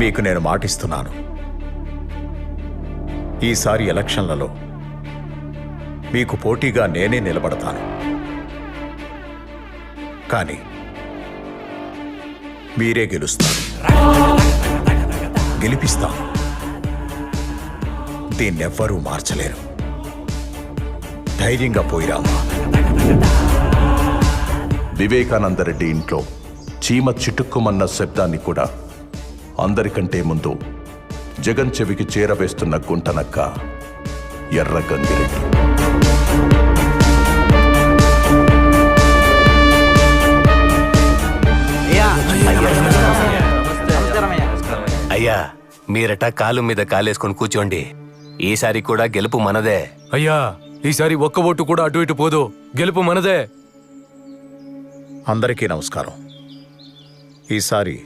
మీకు నేను మాటిస్తున్నాను, ఈసారి ఎలక్షన్లలో మీకు పోటీగా నేనే నిలబడతాను. కానీ మీరే గెలుస్తారు, గెలిపిస్తాను. దీన్నెవ్వరూ మార్చలేరు. ధైర్యంగా పోయిరామా. వివేకానందరెడ్డి ఇంట్లో చీమ చిటుక్కుమన్న శబ్దాన్ని కూడా అందరికంటే ముందు జగన్ చెవికి చేరవేస్తున్న గుంటనక్క ఎర్ర గంగిరెడ్డి. అయ్యా, మీరట కాలు మీద కాలేసుకొని కూర్చోండి. ఈసారి కూడా గెలుపు మనదే. అయ్యా, ఈసారి ఒక్క ఓటు కూడా అటు ఇటు పోదు, గెలుపు మనదే. అందరికీ నమస్కారం. ఈసారి